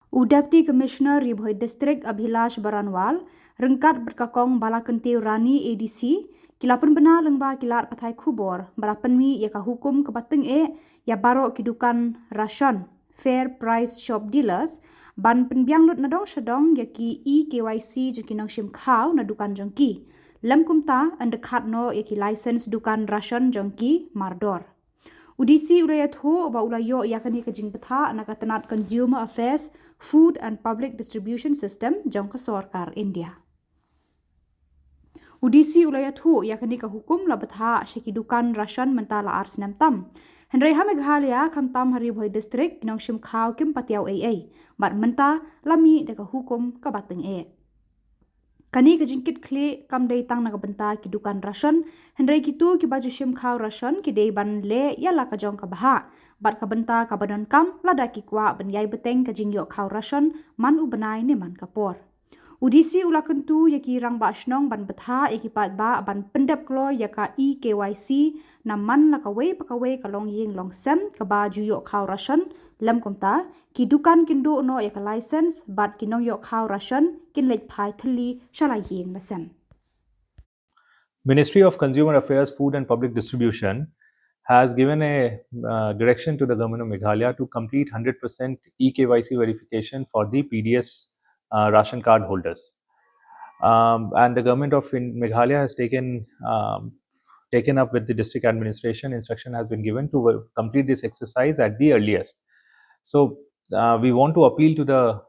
Deputy Commissioner Ribhoi District Abhilash Baranwal rengkat berkakong bala kentiu Rani ADC kilapan benar lengba kilat patai Khubor balapan mi yaka hukum kebateng ya barok kidukan Ration Fair Price Shop Dealers ban penbiang lut nadong syadong yaki E-KYC juki nang shim Khaw na dukan jongki lem kumta andekat no yaki license dukan Ration jongki Mardor. UDC urayat ho ba ulayo yakani kajing betha nakatanat Consumer Affairs Food and Public Distribution System jong ka sarkar India. UDC ulayat ho yakani ka hukum la betha syakidukan Ration mentala ars nam tam. Henry Meghalaya kam tam Haribhoi district nong shim Khaw kim patiaw bat menta lami deka hukum ka bateng Kani kajingkit kli kam day tang nakabenta kidukan Ration Henry kitu ki baju shim Khaw Ration ki day ban le yala kajong kabaha bat kabenta kabadan kam lada ki kwa ban yai beteng kajing yok Khaw Ration man ubenai ni man kapor. UDC ula Kyntu yaki rang ba shnong ban betha yaki pat ba ban pendep klo yaka E-KYC na man la kawe pakawe kalong ying long sem ka ba ju yok Khaw Ration lem komta ki dukan kindo no yaka license bat kinong yok Khaw Ration kin lech phai thali shala ying la sem. Ministry of Consumer Affairs, Food and Public Distribution has given a direction to the government of Meghalaya to complete 100% E-KYC verification for the PDS ration card holders. And the government of Meghalaya has taken up with the district administration. Instruction has been given to complete this exercise at the earliest. So we want to appeal to the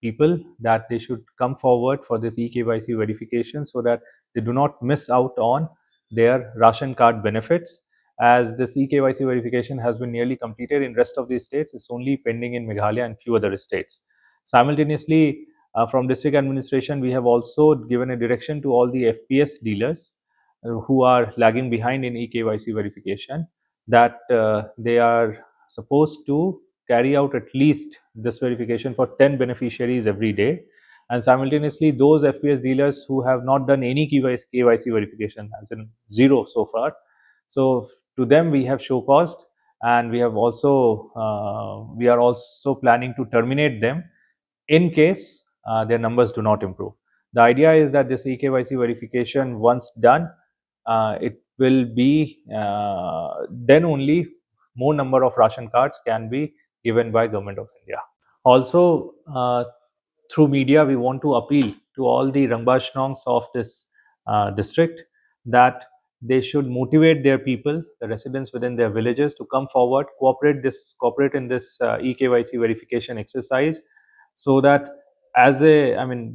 people that they should come forward for this E-KYC verification so that they do not miss out on their ration card benefits. As this E-KYC verification has been nearly completed in rest of the states, it's only pending in Meghalaya and few other states. Simultaneously, from district administration, we have also given a direction to all the FPS dealers who are lagging behind in E-KYC verification that they are supposed to carry out at least this verification for 10 beneficiaries every day. And simultaneously, those FPS dealers who have not done any KYC verification, as in zero so far, so to them we have show caused, and we are also planning to terminate them in case their numbers do not improve. The idea is that this E-KYC verification, once done, it will be then only more number of ration cards can be given by Government of India. Also, through media, we want to appeal to all the Rangbashnongs of this district that they should motivate their people, the residents within their villages, to come forward, cooperate in this E-KYC verification exercise, so that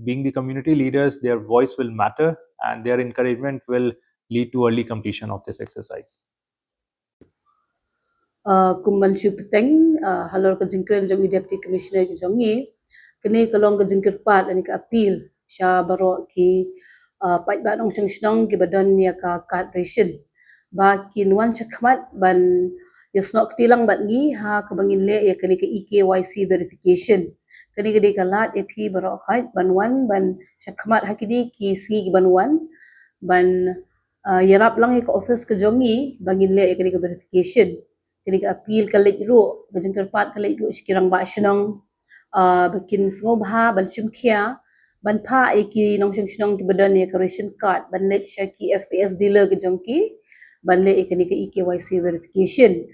being the community leaders, their voice will matter and their encouragement will lead to early completion of this exercise. Kumman Shupeteng, halor ka jingkir jong Deputy Commissioner jongi, kini kalong ka jingkir pat ani ka appeal sya baro ki pat ba nong shnong ki badan niya ka card ration ba kinwan chakmat ban yasnok tilang bat ni ha kabangin le ya kini ka E-KYC verification kini gede kalat ep baro khat banwan ban chakmat hakidi ki sigi banwan ban yarap lang ka office ka jongi bangin le ya kini ka verification kini ka appeal ka lejro ka jingkir pat ka lejro sikirang ba shnong bakin sngobha ban shimkhia ban pha ki nong shnong ki badan ya ka ration card ban le sha ki FPS dealer ka jongki ban le kini ka E-KYC verification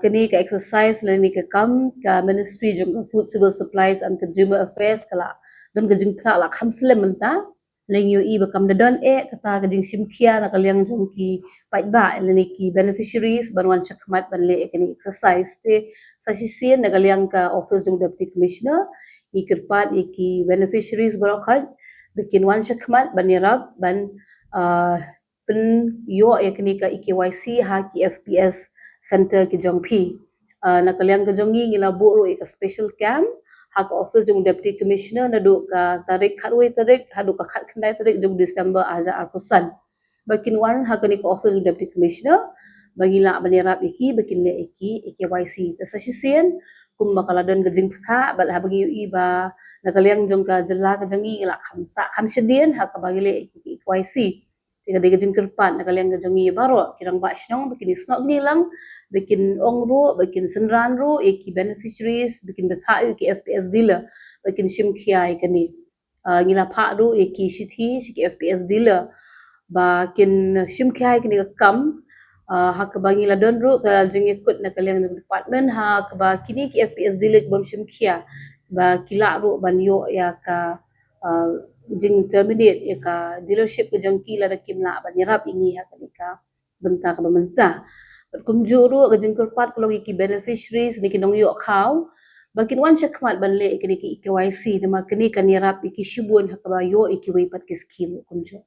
kini ka exercise le ni ka kam ka Ministry jong Food Civil Supplies and Consumer Affairs kala don ka jingkra la khamsle menta lengyo i bakam dadan kata ka jing shimkhia na kalyang jongki pai ba le ni ki beneficiaries banwan chakmat ban le kini exercise te sa sisien na kalyang ka office jong Deputy Commissioner ikirpat iki beneficiaries barokhat bikin wan chakmat ban yarab ban pen yo kini ka E-KYC ha ki FPS center ki jongpi na kalyang ka jongi ngilabo ro ka special camp hak office jong Deputy Commissioner na do ka tarik khatwe tarik hadu ka khat khandai tarik jong December aja arkusan bakin wan hak ni ka office jong Deputy Commissioner bagila banirap iki bakin le iki E-KYC ta sasisen kum bakaladan ka jing pha bal ha bagi iba na kalyang jong ka jalla ka jongi la khamsa khamshadien hak ka bagile E-KYC Tiga jengker pat nak kalian kejongi baru kirang ba shnong bikin snok ni lang bikin ong ru bikin senran ru eki beneficiaries bikin betha eki FPS dealer bikin shim kiai kani ngila pha ru eki shithi shiki FPS dealer bakin shim kiai kani kam hak bangi la don ru ka jengi kut nak kalian department hak ba kini ki FPS dealer bom shim kia ba kila ru ban yo ya ka jing terminate ya ka dealership ke jangki la kim la ban nyerap ingi ha ka benta ka benta kum juru ke jing kurpat kalau ki beneficiaries ni kinong yo Khaw bakin wan chakmat ban le ki KYC nama kini kan nyerap iki shibun ha ka ba yo iki wei pat ki scheme kum jo